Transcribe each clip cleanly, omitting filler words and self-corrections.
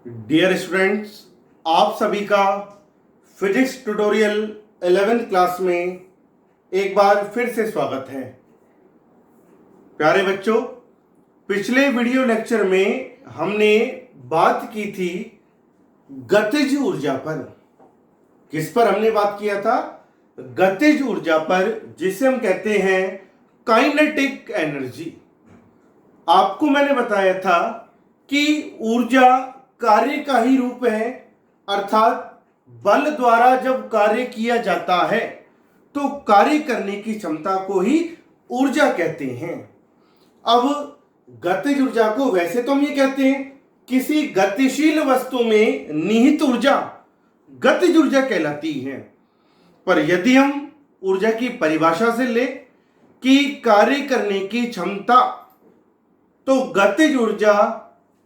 Dear students, आप सभी का फिजिक्स ट्यूटोरियल 11th क्लास में एक बार फिर से स्वागत है। प्यारे बच्चों, पिछले वीडियो लेक्चर में हमने बात की थी गतिज ऊर्जा पर। किस पर हमने बात किया था? गतिज ऊर्जा पर, जिसे हम कहते हैं काइनेटिक एनर्जी। आपको मैंने बताया था कि ऊर्जा कार्य का ही रूप है, अर्थात बल द्वारा जब कार्य किया जाता है तो कार्य करने की क्षमता को ही ऊर्जा कहते हैं। अब गतिज ऊर्जा को वैसे तो हम ये कहते हैं किसी गतिशील वस्तु में निहित ऊर्जा गतिज ऊर्जा कहलाती है, पर यदि हम ऊर्जा की परिभाषा से ले कि कार्य करने की क्षमता, तो गतिज ऊर्जा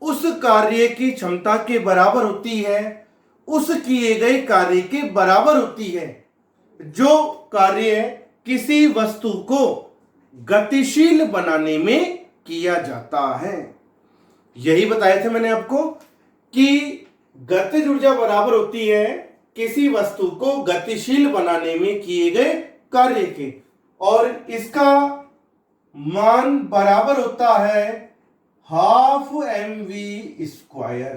उस कार्य की क्षमता के बराबर होती है, उस किए गए कार्य के बराबर होती है जो कार्य किसी वस्तु को गतिशील बनाने में किया जाता है। यही बताया था मैंने आपको कि गतिज ऊर्जा बराबर होती है किसी वस्तु को गतिशील बनाने में किए गए कार्य के, और इसका मान बराबर होता है हाफ mv²।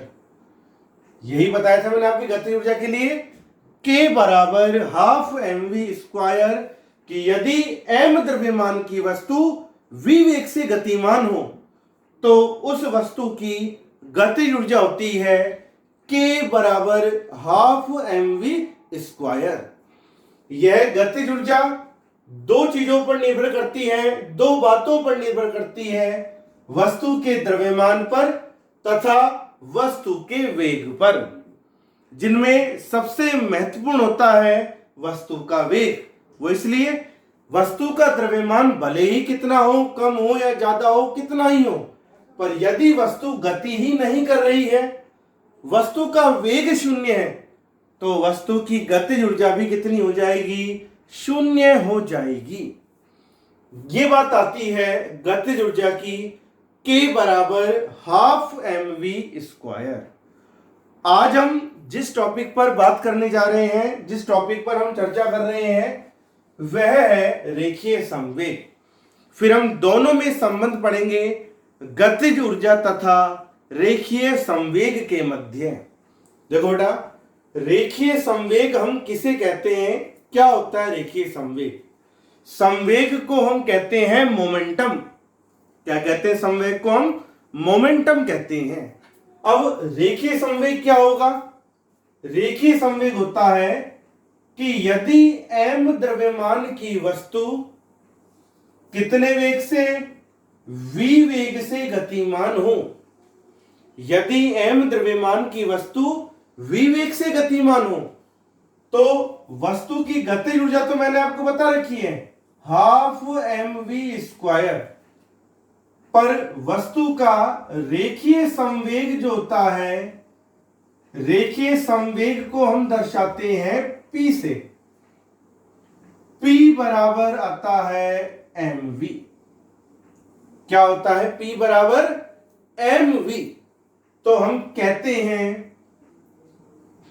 यही बताया था मैंने आपकी गतिज ऊर्जा के लिए k बराबर हाफ mv² कि यदि m द्रव्यमान की वस्तु v वेग से गतिमान हो तो उस वस्तु की गतिज ऊर्जा होती है k बराबर हाफ mv²। यह गतिज ऊर्जा दो चीजों पर निर्भर करती है, दो बातों पर निर्भर करती है, वस्तु के द्रव्यमान पर तथा वस्तु के वेग पर, जिनमें सबसे महत्वपूर्ण होता है वस्तु का वेग। वो इसलिए वस्तु का द्रव्यमान भले ही कितना हो, कम हो या ज्यादा हो, कितना ही हो, पर यदि वस्तु गति ही नहीं कर रही है, वस्तु का वेग शून्य है, तो वस्तु की गतिज ऊर्जा भी कितनी हो जाएगी? शून्य हो जाएगी। ये बात आती है गतिज ऊर्जा की k बराबर हाफ mv²। आज हम जिस टॉपिक पर बात करने जा रहे हैं, जिस टॉपिक पर हम चर्चा कर रहे हैं, वह है रेखीय संवेग। फिर हम दोनों में संबंध पढ़ेंगे गतिज ऊर्जा तथा रेखीय संवेग के मध्य। देखो बेटा, रेखीय संवेग हम किसे कहते हैं? क्या होता है रेखीय संवेग? संवेग को हम कहते हैं मोमेंटम। क्या कहते हैं संवेग को? हम मोमेंटम कहते हैं। अब रेखीय संवेग क्या होगा? रेखीय संवेग होता है कि यदि m द्रव्यमान की वस्तु कितने वेग से? v वेग से गतिमान हो। यदि m द्रव्यमान की वस्तु v वेग से गतिमान हो तो वस्तु की गतिज ऊर्जा तो मैंने आपको बता रखी है हाफ mv², पर वस्तु का रेखीय संवेग जो होता है, रेखीय संवेग को हम दर्शाते हैं p से। p बराबर आता है mv। क्या होता है? p बराबर mv। तो हम कहते हैं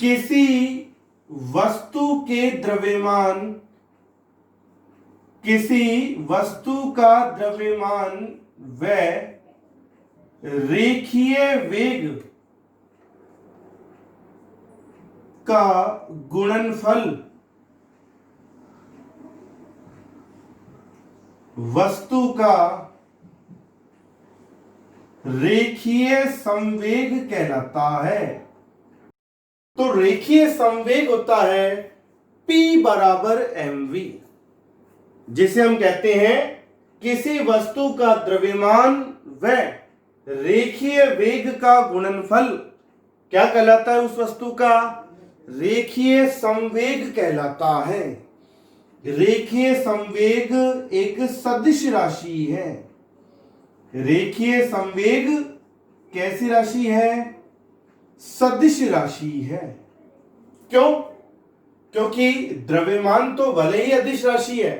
किसी वस्तु के द्रव्यमान, किसी वस्तु का द्रव्यमान व रेखीय वेग का गुणनफल वस्तु का रेखीय संवेग कहलाता है। तो रेखीय संवेग होता है p बराबर mv, जिसे हम कहते हैं किसी वस्तु का द्रव्यमान व रेखीय वेग का गुणनफल। क्या कहलाता है उस वस्तु का? रेखीय संवेग कहलाता है। रेखीय संवेग एक सदिश राशि है। रेखीय संवेग कैसी राशि है? सदिश राशि है। क्यों? क्योंकि द्रव्यमान तो भले ही अदिश राशि है,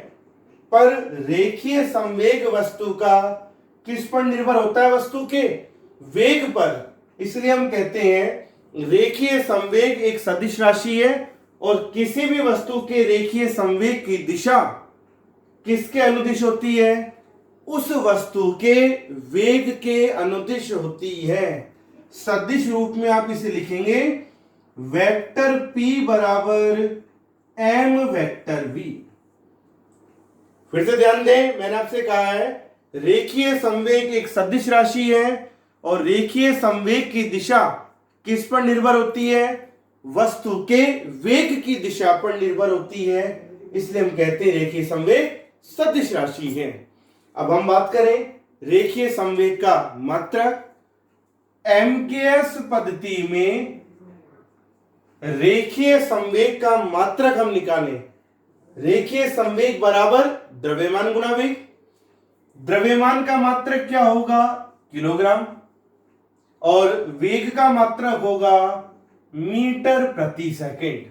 पर रेखीय संवेग वस्तु का किस पर निर्भर होता है? वस्तु के वेग पर। इसलिए हम कहते हैं रेखीय संवेग एक सदिश राशि है और किसी भी वस्तु के रेखीय संवेग की दिशा किसके अनुदिश होती है? उस वस्तु के वेग के अनुदिश होती है। सदिश रूप में आप इसे लिखेंगे वेक्टर P बराबर m वेक्टर V। फिर से ध्यान दें, मैंने आपसे कहा है रेखीय संवेग एक सदिश राशि है और रेखीय संवेग की दिशा किस पर निर्भर होती है? वस्तु के वेग की दिशा पर निर्भर होती है, इसलिए हम कहते हैं रेखीय संवेग सदिश राशि है। अब हम बात करें रेखीय संवेग का मात्रक। एमकेएस पद्धति में रेखीय संवेग का मात्रक हम निकालें। रेखीय संवेग बराबर द्रव्यमान गुणा वेग। द्रव्यमान का मात्रक क्या होगा? किलोग्राम। और वेग का मात्रक होगा मीटर प्रति सेकंड।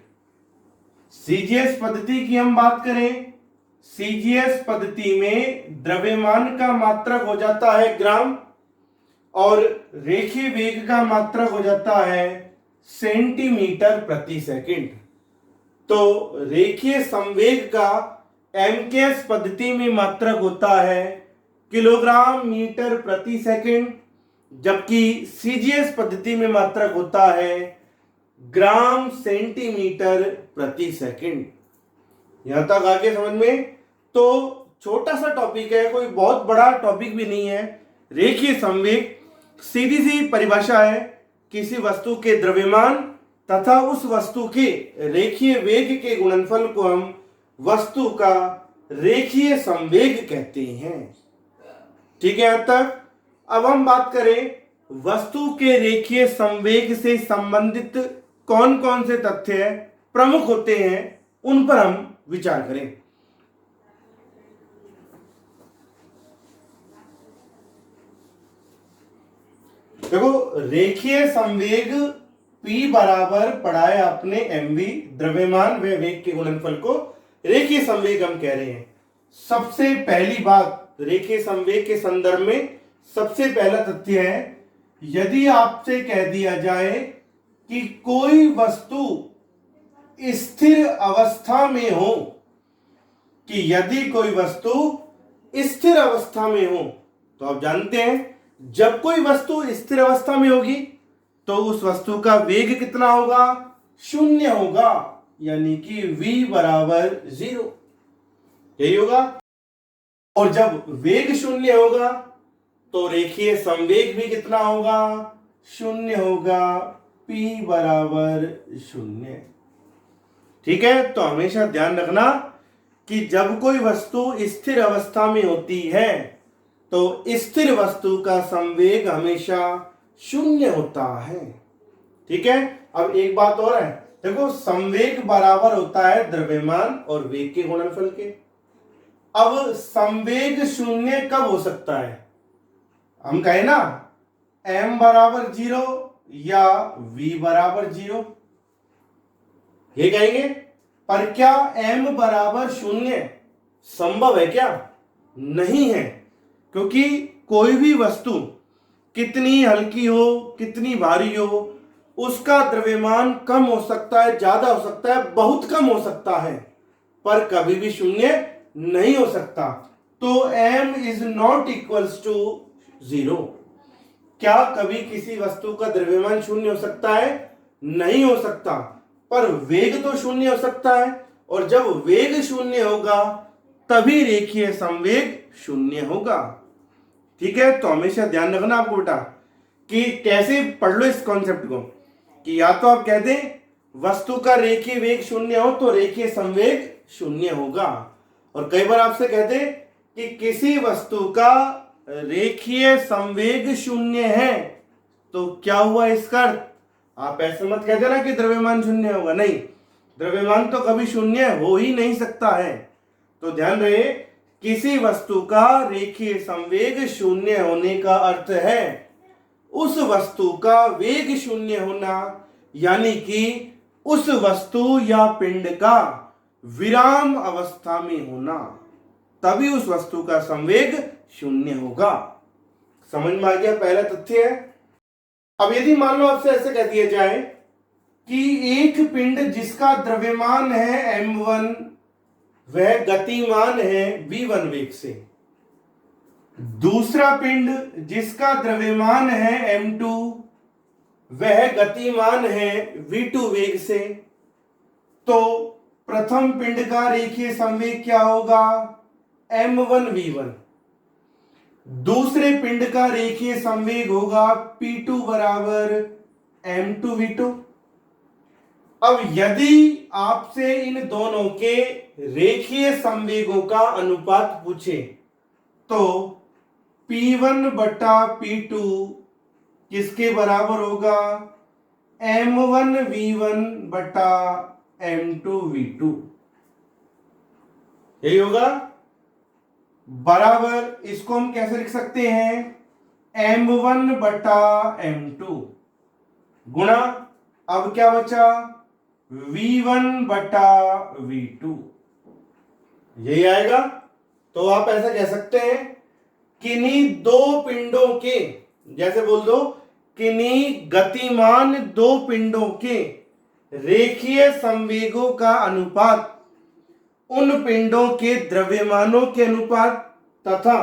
सीजीएस पद्धति की हम बात करें, सीजीएस पद्धति में द्रव्यमान का मात्रक हो जाता है ग्राम और रेखीय वेग का मात्रक हो जाता है सेंटीमीटर प्रति सेकंड। तो रेखीय संवेग का एमकेएस पद्धति में मात्रक होता है किलोग्राम मीटर प्रति सेकंड, जबकि सीजीएस पद्धति में मात्रक होता है ग्राम सेंटीमीटर प्रति सेकंड। यहां तक आगे समझ में? तो छोटा सा टॉपिक है, कोई बहुत बड़ा टॉपिक भी नहीं है। रेखीय संवेग सीधी सी परिभाषा है, किसी वस्तु के द्रव्यमान तथा उस वस्तु के रेखीय वेग के गुणनफल को हम वस्तु का रेखीय संवेग कहते हैं। ठीक है यहां तक? अब हम बात करें वस्तु के रेखीय संवेग से संबंधित कौन कौन से तथ्य प्रमुख होते हैं, उन पर हम विचार करें। देखो, रेखीय संवेग P बराबर पढ़ा है आपने mv, द्रव्यमान व वेग के गुणनफल को रेखीय संवेग हम कह रहे हैं। सबसे पहली बात रेखीय संवेग के संदर्भ में सबसे पहला तथ्य है, यदि आपसे कह दिया जाए कि कोई वस्तु स्थिर अवस्था में हो, कि यदि कोई वस्तु स्थिर अवस्था में हो, तो आप जानते हैं जब कोई वस्तु स्थिर अवस्था में होगी तो उस वस्तु का वेग कितना होगा? शून्य होगा, यानी कि v बराबर 0, यही होगा। और जब वेग शून्य होगा तो रेखीय संवेग भी कितना होगा? शून्य होगा, p बराबर 0। ठीक है, तो हमेशा ध्यान रखना कि जब कोई वस्तु स्थिर अवस्था में होती है तो स्थिर वस्तु का संवेग हमेशा शून्य होता है। ठीक है, अब एक बात और है, देखो संवेग बराबर होता है द्रव्यमान और वेग के गुणनफल के। अब संवेग शून्य कब हो सकता है? हम कहें ना m बराबर 0 या v बराबर 0, ये कहेंगे। पर क्या m बराबर 0 संभव है क्या? नहीं है, क्योंकि कोई भी वस्तु कितनी हल्की हो, कितनी भारी हो, उसका द्रव्यमान कम हो सकता है, ज्यादा हो सकता है, बहुत कम हो सकता है, पर कभी भी शून्य नहीं हो सकता। तो m is not equals to 0। क्या कभी किसी वस्तु का द्रव्यमान शून्य हो सकता है? नहीं हो सकता, पर वेग तो शून्य हो सकता है, और जब वेग शून्य होगा तभी रेखीय संवेग शून्य होगा। ठीक है, तो हमेशा ध्यान रखना आपको बेटा कि कैसे पढ़ लो इस कॉन्सेप्ट को, कि या तो आप कह दें वस्तु का रेखीय वेग शून्य हो तो रेखीय संवेग शून्य होगा, और कई बार आपसे कहते कि किसी वस्तु का रेखीय संवेग शून्य है, तो क्या हुआ इसका अर्थ? आप ऐसे मत कह देना कि द्रव्यमान शून्य होगा, नहीं, द्रव्यमान तो कभी शून्य हो ही नहीं सकता है। तो ध्यान रहे, किसी वस्तु का रेखीय संवेग शून्य होने का अर्थ है उस वस्तु का वेग शून्य होना, यानी कि उस वस्तु या पिंड का विराम अवस्था में होना, तभी उस वस्तु का संवेग शून्य होगा। समझ में आ गया पहला तथ्य है। अब यदि मान लो आपसे ऐसे कह दिया जाए कि एक पिंड जिसका द्रव्यमान है m1 वह गतिमान है v1 वेग से, दूसरा पिंड जिसका द्रव्यमान है m2 वह गतिमान है v2 वेग से, तो प्रथम पिंड का रेखीय संवेग क्या होगा m1 v1, दूसरे पिंड का रेखीय संवेग होगा p2 बराबर m2 v2। अब यदि आपसे इन दोनों के रेखीय संवेगों का अनुपात पूछे तो p1 बटा p2 किसके बराबर होगा m1 v1 बटा m2 v2, यही होगा। बराबर इसको हम कैसे लिख सकते हैं m1 बटा m2 गुणा, अब क्या बचा v1 बटा v2, यही आएगा। तो आप ऐसा कह सकते हैं किन्हीं दो पिंडों के, जैसे बोल दो किन्हीं गतिमान दो पिंडों के रेखीय संवेगों का अनुपात उन पिंडों के द्रव्यमानों के अनुपात तथा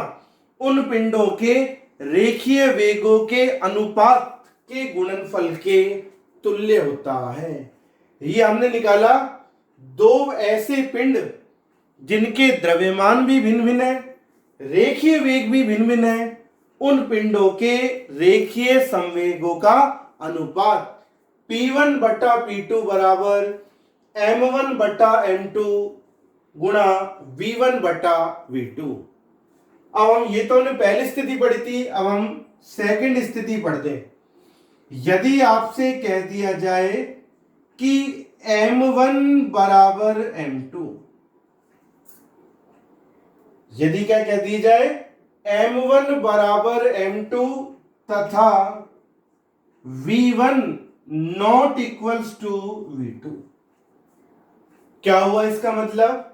उन पिंडों के रेखीय वेगों के अनुपात के गुणनफल के तुल्य होता है। ये हमने निकाला दो ऐसे पिंड जिनके द्रव्यमान भी भिन्न भिन्न है, रेखीय वेग भी भिन्न भिन्न है, उन पिंडों के रेखीय संवेगों का अनुपात P1 बटा P2 बराबर M1 बटा M2 गुणा V1 बटा V2। अब हम ये तो हमने पहली स्थिति पढ़ी थी, अब हम सेकंड स्थिति पढ़ते हैं। यदि आपसे कह दिया जाए कि M1 बराबर M2, यदि क्या कह दिया जाए M1 बराबर M2 तथा V1 not equals to V2, क्या हुआ इसका मतलब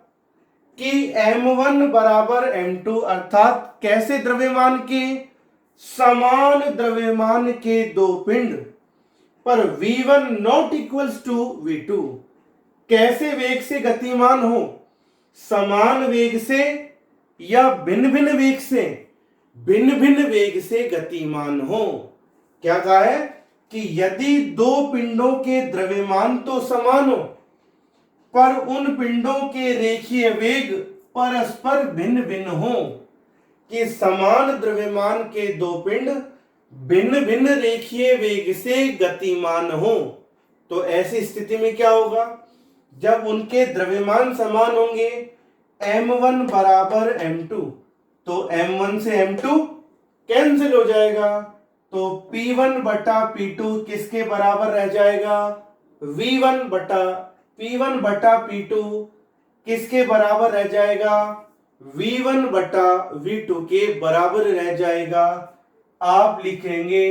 कि M1 बराबर M2 अर्थात कैसे द्रव्यमान के, समान द्रव्यमान के दो पिंड पर V1 not equals to V2 कैसे वेग से गतिमान हो, समान वेग से या भिन्न भिन्न वेग से, भिन्न भिन्न वेग से गतिमान हो। क्या कहा है कि यदि दो पिंडों के द्रव्यमान तो समान हो पर उन पिंडों के रेखीय वेग परस्पर भिन्न भिन्न हो, कि समान द्रव्यमान के दो पिंड भिन्न भिन्न रेखीय वेग से गतिमान हो, तो ऐसी स्थिति में क्या होगा जब उनके द्रव्यमान समान होंगे m1 बराबर m2, तो m1 से m2 कैंसिल हो जाएगा, तो P1 बटा P2 किसके बराबर रह जाएगा V1 बटा P1 बटा P2 किसके बराबर रह जाएगा V1 बटा V2 के बराबर रह जाएगा। आप लिखेंगे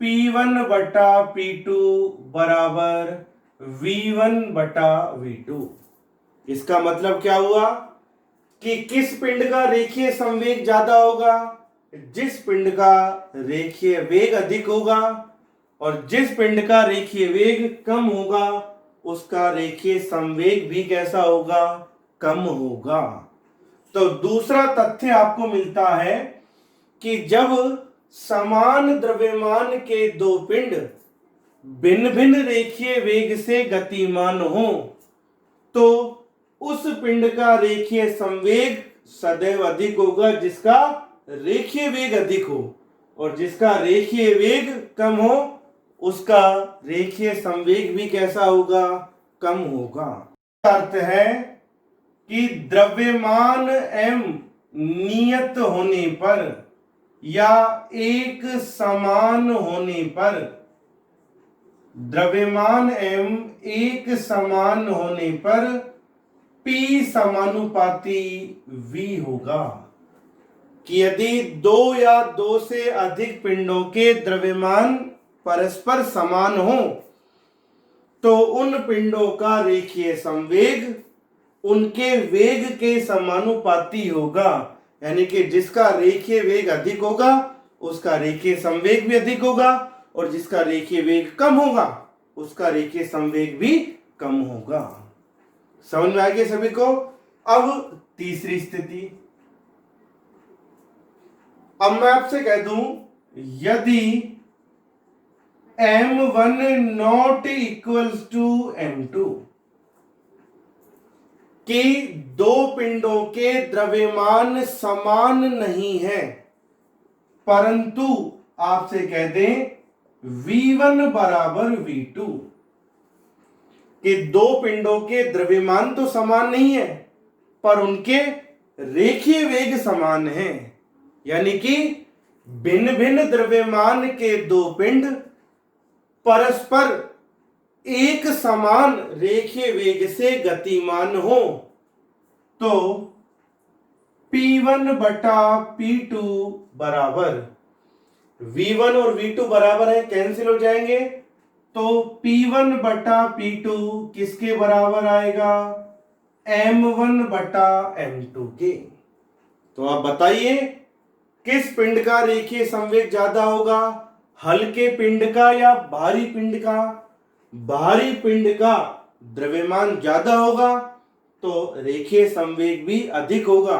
P1 बटा P2 बराबर V1 बटा V2। इसका मतलब क्या हुआ कि किस पिंड का रेखीय संवेग ज्यादा होगा, जिस पिंड का रेखीय वेग अधिक होगा, और जिस पिंड का रेखीय वेग कम होगा उसका रेखीय संवेग भी कैसा होगा, कम होगा। तो दूसरा तथ्य आपको मिलता है कि जब समान द्रव्यमान के दो पिंड भिन्न भिन्न रेखीय वेग से गतिमान हो तो उस पिंड का रेखीय संवेग सदैव अधिक होगा जिसका रेखीय वेग अधिक हो, और जिसका रेखीय वेग कम हो उसका रेखीय संवेग भी कैसा होगा, कम होगा। अर्थ है कि द्रव्यमान m नियत होने पर या एक समान होने पर, द्रव्यमान m एक समान होने पर P समानुपाती V होगा। कि यदि दो या दो से अधिक पिंडों के द्रव्यमान परस्पर समान हो तो उन पिंडों का रेखीय संवेग उनके वेग के समानुपाती होगा, यानी कि जिसका रेखीय वेग अधिक होगा उसका रेखीय संवेग भी अधिक होगा, और जिसका रेखीय वेग कम होगा उसका रेखीय संवेग भी कम होगा। समझ में आ गया सभी को? अब तीसरी स्थिति, अब मैं आपसे कह दूं यदि m1 not equals to m2 कि दो पिंडों के द्रव्यमान समान नहीं है, परंतु आपसे कह दें v1 बराबर v2, कि दो पिंडों के द्रव्यमान तो समान नहीं है पर उनके रेखीय वेग समान है, यानी कि भिन्न भिन्न द्रव्यमान के दो पिंड परस्पर एक समान रेखीय वेग से गतिमान हो तो P1 बटा P2 बराबर, V1 और V2 बराबर है, कैंसिल हो जाएंगे, तो P1 बटा P2 किसके बराबर आएगा? M1 बटा M2 के। तो आप बताइए किस पिंड का रेखीय संवेग ज्यादा होगा, हल्के पिंड का या भारी पिंड का? भारी पिंड का द्रव्यमान ज्यादा होगा तो रेखीय संवेग भी अधिक होगा,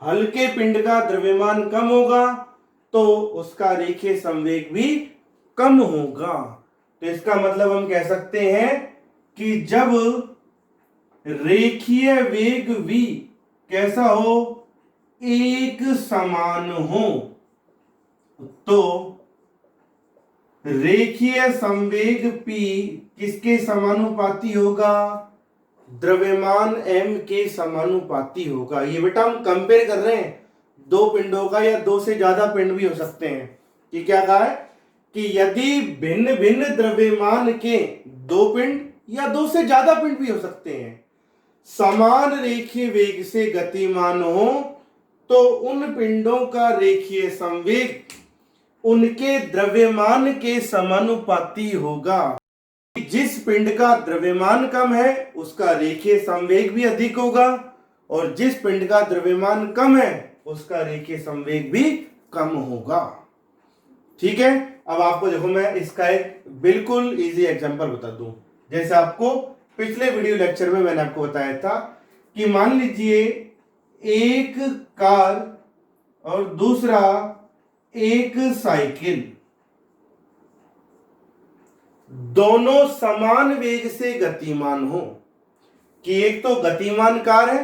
हल्के पिंड का द्रव्यमान कम होगा तो उसका रेखीय संवेग भी कम होगा। तो इसका मतलब हम कह सकते हैं कि जब रेखीय वेग v कैसा हो, एक समान हो, तो रेखीय संवेग p किसके समानुपाती होगा? द्रव्यमान m के समानुपाती होगा। ये बेटा हम कंपेयर कर रहे हैं दो पिंडों का, या दो से ज्यादा पिंड भी हो सकते हैं। कि क्या कहा है कि यदि भिन्न भिन्न द्रव्यमान के दो पिंड या दो से ज्यादा पिंड भी हो सकते हैं समान रेखीय वेग से गतिमान हो तो उन पिंडों का रेखीय संवेग उनके द्रव्यमान के समानुपाती होगा। जिस पिंड का द्रव्यमान कम है उसका रेखीय संवेग भी अधिक होगा और जिस पिंड का द्रव्यमान कम है उसका रेखीय संवेग भी कम होगा। ठीक है, अब आपको देखो मैं इसका एक बिल्कुल इजी एग्जांपल बता दूं। जैसे आपको पिछले वीडियो लेक्चर में मैंने आपको बताया था कि मान लीजिए एक कार और दूसरा एक साइकिल, दोनों समान वेग से गतिमान हो, कि एक तो गतिमान कार है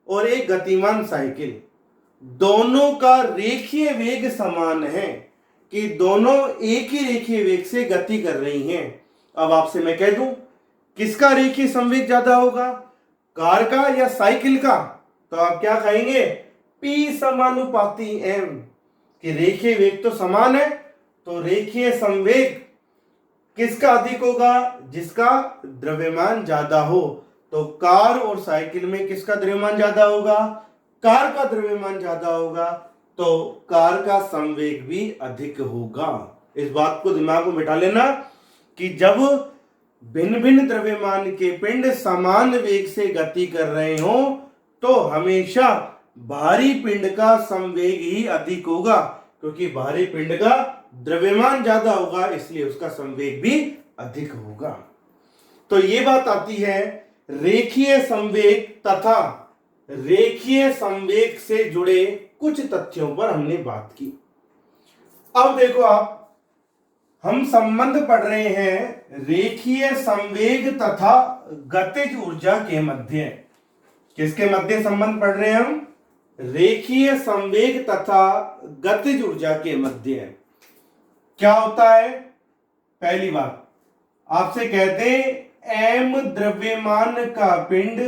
और एक गतिमान साइकिल, दोनों का रेखीय वेग समान है, कि दोनों एक ही रेखीय वेग से गति कर रही हैं। अब आपसे मैं कह दूं किसका रेखीय संवेग ज्यादा होगा, कार का या साइकिल का? तो आप क्या कहेंगे? P समानुपाती M, कि रेखीय वेग तो समान है तो रेखीय संवेग किसका अधिक होगा? जिसका द्रव्यमान ज्यादा हो। तो कार और साइकिल में किसका द्रव्यमान ज्यादा होगा? कार का द्रव्यमान ज्यादा होगा तो कार का संवेग भी अधिक होगा। इस बात को दिमाग में बिठा लेना कि जब भिन्न भिन्न द्रव्यमान के पिंड समान वेग से गति कर रहे हो तो हमेशा भारी पिंड का संवेग ही अधिक होगा, क्योंकि भारी पिंड का द्रव्यमान ज्यादा होगा इसलिए उसका संवेग भी अधिक होगा। तो ये बात आती है रेखीय संवेग तथा रेखीय संवेग से जुड़े कुछ तथ्यों पर हमने बात की। अब देखो आप, हम संबंध पढ़ रहे हैं रेखीय संवेग तथा गतिज ऊर्जा के मध्य। किसके मध्य संबंध पढ़ रहे हैं हम? रेखीय संवेग तथा गतिज ऊर्जा के मध्य। क्या होता है? पहली बात आपसे कहते हैं m द्रव्यमान का पिंड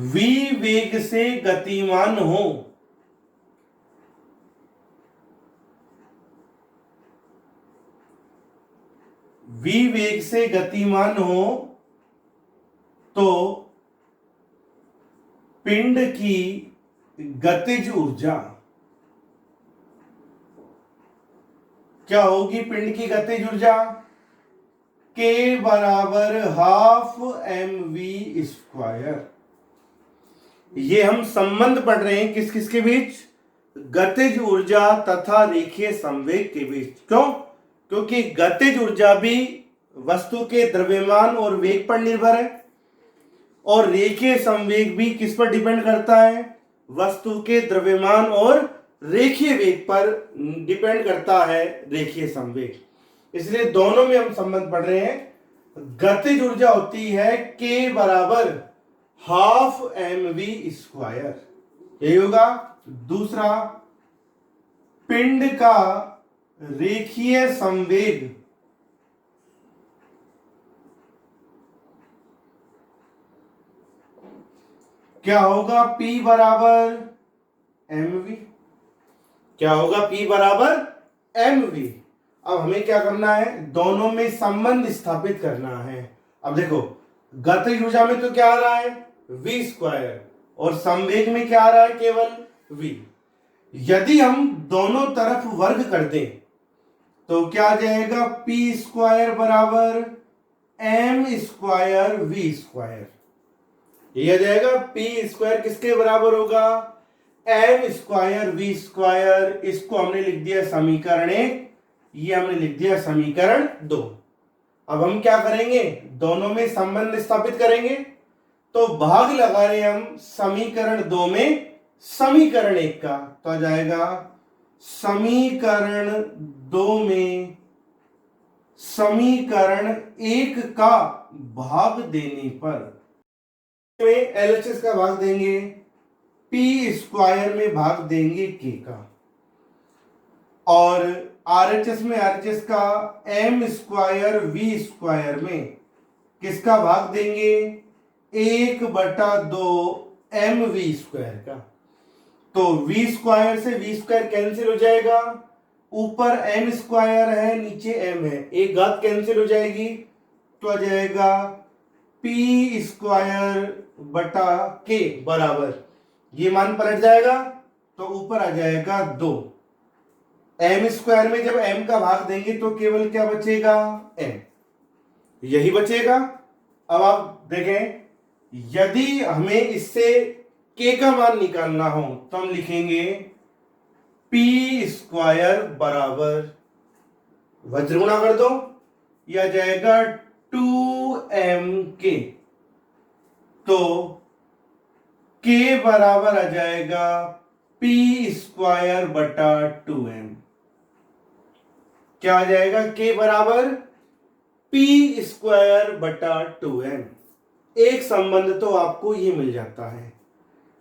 v वेग से गतिमान हो v वेग से गतिमान हो तो पिंड की गतिज ऊर्जा क्या होगी? पिंड की गतिज ऊर्जा K बराबर हाफ mv²। ये हम संबंध पढ़ रहे हैं किस किस के बीच? गतिज ऊर्जा तथा रेखीय संवेग के बीच। क्यों? क्योंकि गतिज ऊर्जा भी वस्तु के द्रव्यमान और वेग पर निर्भर है और रेखीय संवेग भी किस पर डिपेंड करता है? वस्तु के द्रव्यमान और रेखीय वेग पर डिपेंड करता है रेखीय संवेग। इसलिए दोनों में हम संबंध पढ़ रहे हैं। गतिज ऊर्जा होती है K बराबर हाफ mv स्क्वायर, यही होगा। दूसरा, पिंड का रेखीय संवेग क्या होगा? P बराबर mv। क्या होगा? P बराबर mv। अब हमें क्या करना है? दोनों में संबंध स्थापित करना है। अब देखो, गतिज ऊर्जा में तो क्या आ रहा है? v स्क्वायर, और संवेग में क्या आ रहा है? केवल v। यदि हम दोनों तरफ वर्ग कर दें तो क्या आ जाएगा? p स्क्वायर बराबर m स्क्वायर v स्क्वायर। ये आ जाएगा p स्क्वायर किसके बराबर होगा? m square v square. इसको हमने लिख दिया समीकरण 1, ये हमने लिख दिया समीकरण 2। अब हम क्या करेंगे? दोनों में संबंध स्थापित करेंगे। तो भाग लगा रहे हम समीकरण 2 में समीकरण 1 का, तो आ जाएगा समीकरण 2 में समीकरण 1 का भाग देने पर में LHS का भाग देंगे, P स्क्वायर में भाग देंगे K का, और RHS में RHS का m स्क्वायर v स्क्वायर में किसका भाग देंगे? 1/2 mv स्क्वायर का। तो v स्क्वायर से v स्क्वायर कैंसिल हो जाएगा, ऊपर m स्क्वायर है, नीचे m है, एक घात कैंसिल हो जाएगी, तो आ जाएगा p स्क्वायर बटा k बराबर, ये मान पलट जाएगा तो ऊपर आ जाएगा 2। m स्क्वायर में जब m का भाग देंगे तो केवल क्या बचेगा? m, यही बचेगा। अब आप देखें, यदि हमें इससे k का मान निकालना हो तो हम लिखेंगे p स्क्वायर बराबर, वज्र गुणा कर दो, यह आ जाएगा 2mk। तो k बराबर आ जाएगा p स्क्वायर बटा 2m। क्या आ जाएगा? k बराबर p स्क्वायर बटा 2m। एक संबंध तो आपको ये मिल जाता है।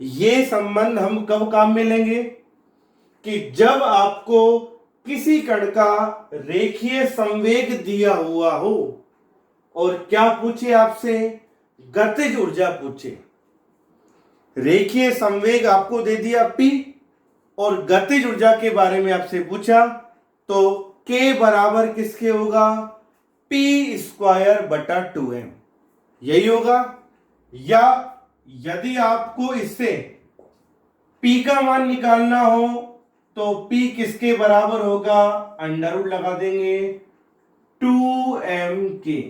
ये संबंध हम कब काम में लेंगे? कि जब आपको किसी कण का रेखीय संवेग दिया हुआ हो और क्या पूछे आपसे? गतिज ऊर्जा पूछे। रेखीय संवेग आपको दे दिया P और गतिज ऊर्जा के बारे में आपसे पूछा, तो K बराबर किसके होगा? P स्क्वायर बटा 2m, यही होगा। या यदि आपको इससे P का मान निकालना हो तो P किसके बराबर होगा? अंडर रूट लगा देंगे, 2mk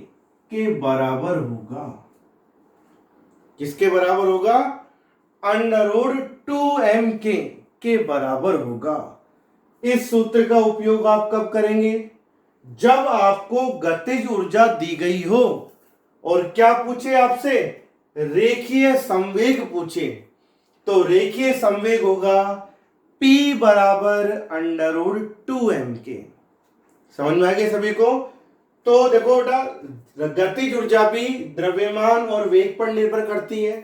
के बराबर होगा। किसके बराबर होगा? अंडर रूट 2mk के बराबर होगा। इस सूत्र का उपयोग आप कब करेंगे? जब आपको गतिज ऊर्जा दी गई हो और क्या पूछे आपसे? रेखीय संवेग पूछे, तो रेखीय संवेग होगा P बराबर अंडर रूट 2mk। समझ में आ गया सभी को? तो देखो बेटा, गतिज ऊर्जा भी द्रव्यमान और वेग पर निर्भर करती है,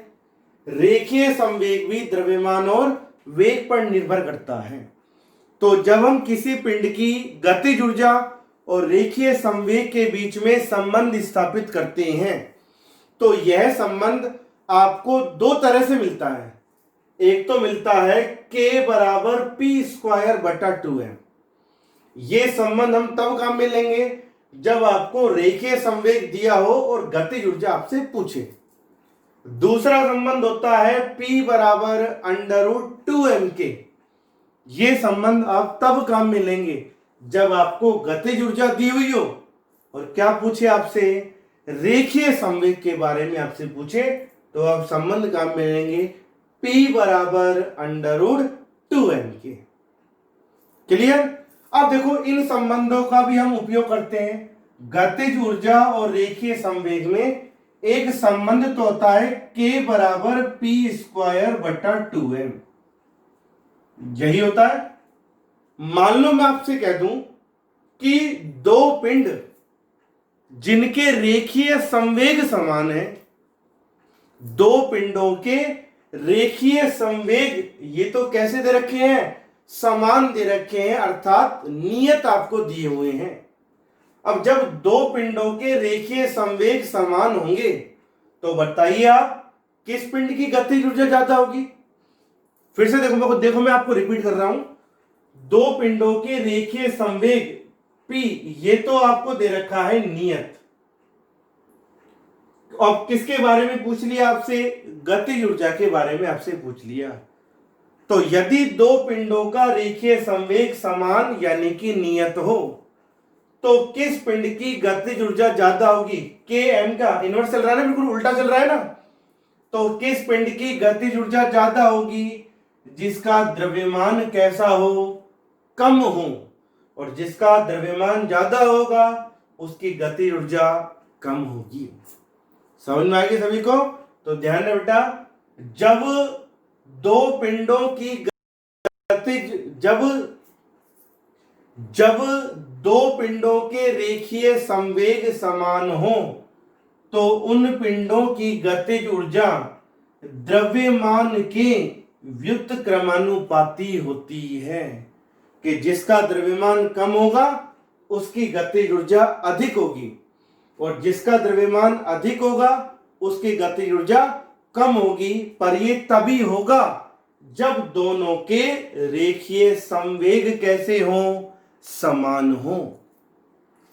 रेखीय संवेग भी द्रव्यमान और वेग पर निर्भर करता है। तो जब हम किसी पिंड की गतिज ऊर्जा और रेखीय संवेग के बीच में संबंध स्थापित करते हैं तो यह संबंध आपको दो तरह से मिलता है। एक तो मिलता है K बराबर P स्क्वायर बटा 2m। ये संबंध हम तब काम में लेंगे जब आपको रेखीय संवेग दिया हो और गतिज ऊर्जा आपसे पूछे। दूसरा संबंध होता है P बराबर अंडर रूट 2mk। ये संबंध आप तब काम में लेंगे जब आपको गतिज ऊर्जा दी हुई हो और क्या पूछे आपसे? रेखीय संवेग के बारे में आपसे पूछे, तो आप संबंध काम में लेंगे P बराबर अंडर रूट 2mk। क्लियर। अब देखो इन संबंधों का भी हम उपयोग करते हैं। गतिज ऊर्जा और रेखीय संवेग में एक संबंध तो होता है k बराबर पी स्क्वायर बटा 2m, यही होता है। मान लो मैं आपसे कह दूं कि दो पिंड जिनके रेखीय संवेग समान है, दो पिंडों के रेखीय संवेग ये तो कैसे दे रखे हैं, समान दे रखे हैं, अर्थात नियत आपको दिए हुए हैं। अब जब दो पिंडों के रेखीय संवेग समान होंगे तो बताइए आप किस पिंड की गतिज ऊर्जा ज्यादा होगी। फिर से देखो मैं आपको रिपीट कर रहा हूं। दो पिंडों के रेखीय संवेग P ये तो आपको दे रखा है नियत। अब किसके बारे में पूछ लिया आपसे, गतिज ऊर्जा के बारे में आपसे पूछ लिया। तो यदि दो पिंडों का रेखीय संवेग समान यानी कि नियत हो तो किस पिंड की गतिज ऊर्जा ज्यादा होगी, के एम का इनवर्स चल रहा है ना, बिल्कुल उल्टा चल रहा है ना। तो किस पिंड की गतिज ऊर्जा ज्यादा होगी, जिसका द्रव्यमान कैसा हो, कम हो, और जिसका द्रव्यमान ज्यादा होगा उसकी गतिज ऊर्जा कम होगी। समझ में आ गई सभी को। तो ध्यान रहे बेटा, जब दो पिंडों की गतिज जब दो पिंडों के रेखीय संवेग समान हो तो उन पिंडों की गतिज ऊर्जा द्रव्यमान के व्युत्त क्रमानुपाती होती है, कि जिसका द्रव्यमान कम होगा उसकी गतिज ऊर्जा अधिक होगी और जिसका द्रव्यमान अधिक होगा उसकी गतिज ऊर्जा कम होगी। पर ये तभी होगा जब दोनों के रेखीय संवेग कैसे हो, समान हो।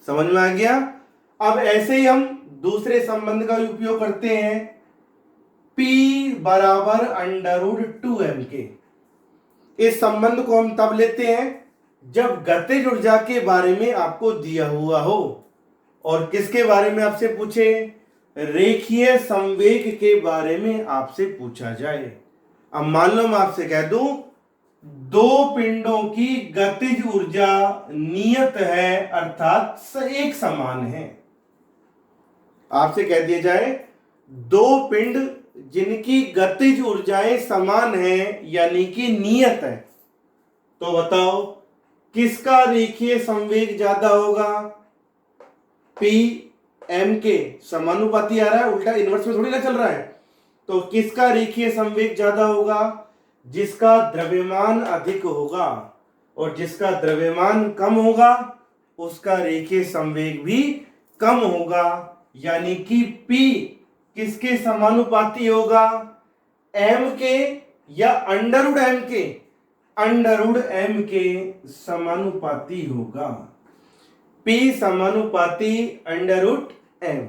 समझ में आ गया। अब ऐसे ही हम दूसरे संबंध का उपयोग करते हैं, P बराबर √2m के। इस संबंध को हम तब लेते हैं जब गतिज ऊर्जा के बारे में आपको दिया हुआ हो और किसके बारे में आपसे पूछे, रेखीय संवेग के बारे में आपसे पूछा जाए। अब मान लो मैं आपसे कह दूं दो पिंडों की गतिज ऊर्जा नियत है, अर्थात एक समान है। आपसे कह दिया जाए दो पिंड जिनकी गतिज ऊर्जाएं समान है यानी कि नियत है, तो बताओ किसका रेखीय संवेग ज्यादा होगा। P M के समानुपाती आ रहा है, उल्टा इनवर्स में थोड़ी ना चल रहा है। तो किसका रेखीय संवेग ज्यादा होगा, जिसका द्रव्यमान अधिक होगा, और जिसका द्रव्यमान कम होगा उसका रेखीय संवेग भी कम होगा। यानी कि P किसके समानुपाती होगा, M के या √m के, √m के समानुपाती होगा। P समानुपाती √m।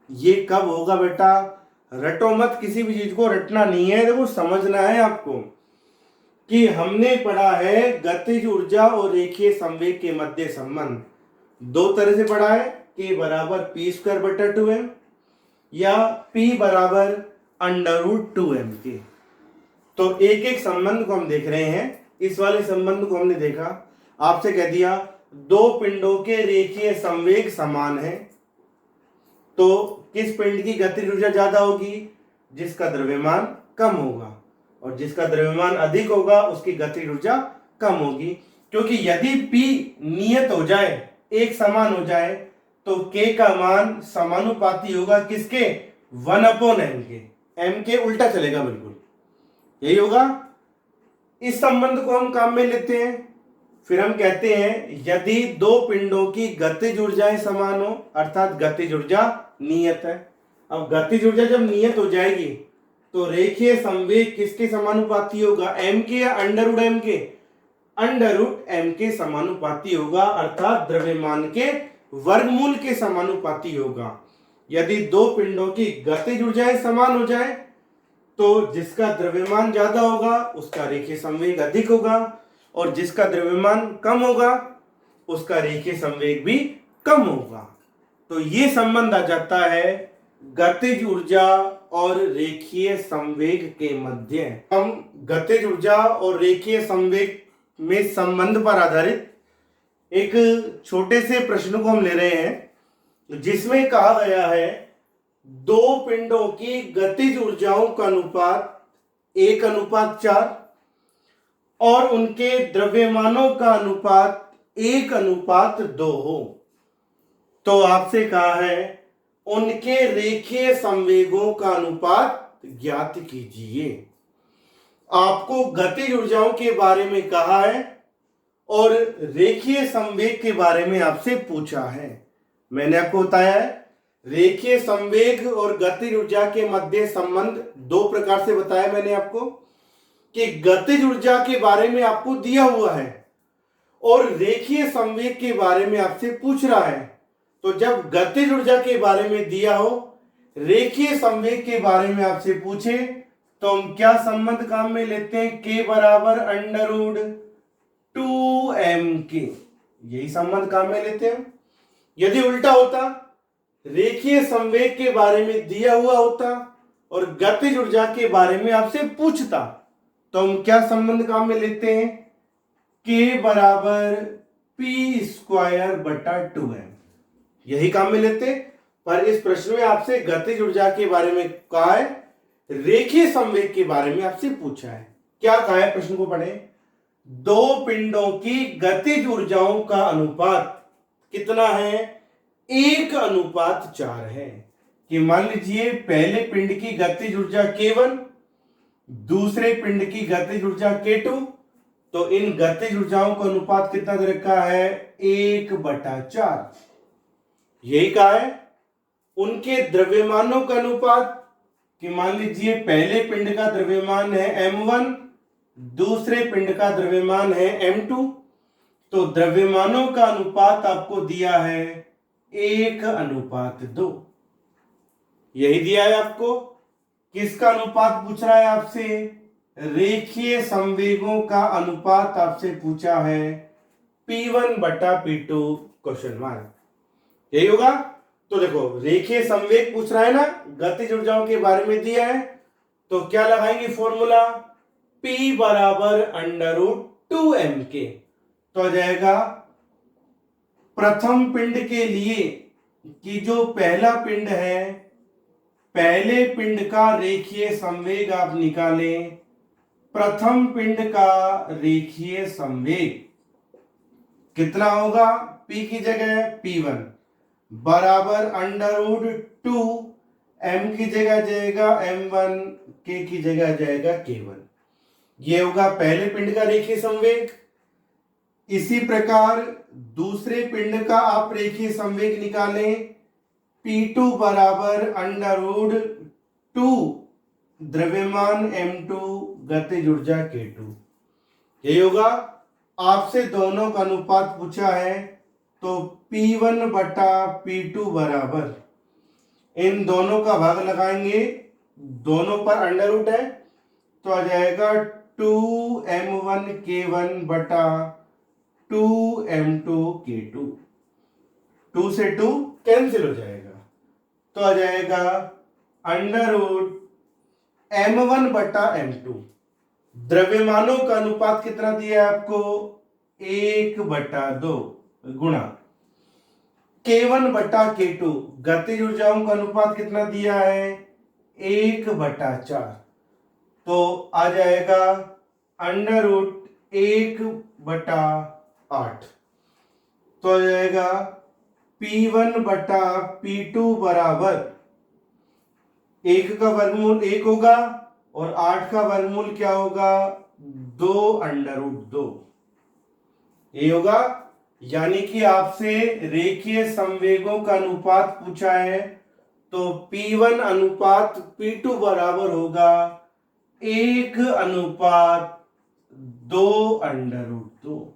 ये कब होगा बेटा, रटो मत, किसी भी चीज को रटना नहीं है। देखो समझना है आपको कि हमने पढ़ा है गतिज ऊर्जा और रेखीय संवेग के मध्य संबंध दो तरह से पढ़ा है, K बराबर P² बटा 2m या P बराबर √2m के। तो एक एक संबंध को हम देख रहे हैं। इस वाले संबंध को हमने देखा, आपसे कह दिया दो पिंडों के रेखीय संवेग समान है तो किस पिंड की गतिज ऊर्जा ज्यादा होगी, जिसका द्रव्यमान कम होगा, और जिसका द्रव्यमान अधिक होगा उसकी गतिज ऊर्जा कम होगी। क्योंकि यदि P नियत हो जाए, एक समान हो जाए, तो K का मान समानुपाती होगा किसके, 1/m के। M के उल्टा चलेगा, बिल्कुल यही होगा। इस संबंध को हम काम में लेते हैं। फिर हम कहते हैं यदि दो पिंडों की गतिज ऊर्जाएं समान हो, अर्थात गतिज ऊर्जा नियत है। अब गतिज ऊर्जा जब नियत हो जाएगी तो रेखीय संवेग किसके समानुपाती होगा, m के या √m के, √m के समानुपाती होगा, अर्थात द्रव्यमान के वर्गमूल के समानुपाती होगा। यदि दो पिंडों की गतिज ऊर्जाएं समान हो जाए तो जिसका द्रव्यमान ज्यादा होगा उसका रेखीय संवेग अधिक होगा, और जिसका द्रव्यमान कम होगा उसका रेखीय संवेग भी कम होगा। तो ये संबंध आ जाता है गतिज ऊर्जा और रेखीय संवेग के मध्य। हम गतिज ऊर्जा और रेखीय संवेग में संबंध पर आधारित एक छोटे से प्रश्न को हम ले रहे हैं, जिसमें कहा गया है दो पिंडों की गतिज ऊर्जाओं का अनुपात 1:4 और उनके द्रव्यमानों का अनुपात 1:2 हो। तो आपसे कहा है उनके रेखीय संवेगों का अनुपात ज्ञात कीजिए। आपको गतिज ऊर्जाओं के बारे में कहा है और रेखीय संवेग के बारे में आपसे पूछा है। मैंने आपको बताया है रेखीय संवेग और गतिज ऊर्जा के मध्य संबंध दो प्रकार से बताया मैंने आपको, कि गतिज ऊर्जा के बारे में आपको दिया हुआ है और रेखीय संवेग के बारे में आपसे पूछ रहा है। तो जब गतिज ऊर्जा के बारे में दिया हो, रेखीय संवेग के बारे में आपसे पूछे, तो हम क्या संबंध काम में लेते हैं? k बराबर √2mk, यही संबंध काम में लेते हैं। यदि उल्टा होता, रेखीय संवेग के बारे में दिया हुआ होता और गतिज ऊर्जा के बारे में आपसे पूछता, तो हम क्या संबंध काम में लेते हैं? k बराबर p²/2m, यही काम में लेते। पर इस प्रश्न में आपसे गतिज ऊर्जा के बारे में कहा है, रेखीय संवेग के बारे में आपसे पूछा है। क्या कहा है प्रश्न को पढ़े। दो पिंडों की गतिज ऊर्जाओं का अनुपात कितना है? 1:4 है। कि मान लीजिए पहले पिंड की गतिज ऊर्जा k1, दूसरे पिंड की गतिज ऊर्जा k2, तो इन गतिज ऊर्जाओं का अनुपात कितना दे रखा है? 1/4। यही कहा है उनके द्रव्यमानों का अनुपात, कि मान लीजिए पहले पिंड का द्रव्यमान है m1, दूसरे पिंड का द्रव्यमान है m2, तो द्रव्यमानों का अनुपात आपको दिया है 1:2। यही दिया है आपको। किसका अनुपात पूछ रहा है आपसे? रेखीय संवेगों का अनुपात आपसे पूछा है, P1/P2 क्वेश्चन मार्क। यही होगा। तो देखो रेखीय संवेग पूछ रहा है ना, गतिज ऊर्जाओं के बारे में दिया है, तो क्या लगाएंगे फॉर्मूला? P बराबर √2mk। तो आ जाएगा प्रथम पिंड के लिए कि जो पहला पिंड है, पहले पिंड का रेखीय संवेग आप निकालें। प्रथम पिंड का रेखीय संवेग कितना होगा? P की जगह P1 बराबर √2, m की जगह जाएगा m1, k की जगह जाएगा k1। ये होगा पहले पिंड का रेखीय संवेग। इसी प्रकार दूसरे पिंड का आप रेखीय संवेग निकालें। P2 बराबर √2 द्रव्यमान m2, गतिज ऊर्जा k2। यही होगा। आपसे दोनों का अनुपात पूछा है, तो P1/P2 बराबर, इन दोनों का भाग लगाएंगे, दोनों पर अंडर है, तो आ जाएगा 2m1k1/2m2k2। 2 से 2 कैंसिल हो जाएगा, तो आ जाएगा m1/m2। द्रव्यमानों का अनुपात कितना दिया है आपको? 1/2 गुणा k1/k2। गतिज ऊर्जाओं का अनुपात कितना दिया है? 1/4। तो आ जाएगा √1/8। तो आ जाएगा P1/P2 बराबर 1 का वर्गमूल 1 होगा और 8 का वर्गमूल क्या होगा? 2√2। ये होगा। यानी कि आपसे रेखीय संवेगों का अनुपात पूछा है, तो P1/P2 बराबर होगा 1:2√2।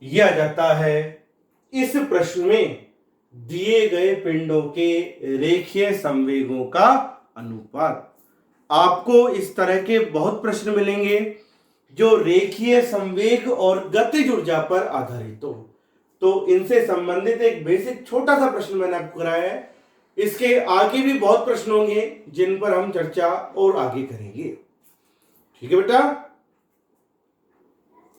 यह आ जाता है इस प्रश्न में दिए गए पिंडों के रेखीय संवेगों का अनुपात। आपको इस तरह के बहुत प्रश्न मिलेंगे जो रेखीय संवेग और गतिज ऊर्जा पर आधारित हो। तो इनसे संबंधित एक बेसिक छोटा सा प्रश्न मैंने आपको कराया है। इसके आगे भी बहुत प्रश्न होंगे जिन पर हम चर्चा और आगे करेंगे। ठीक है बेटा।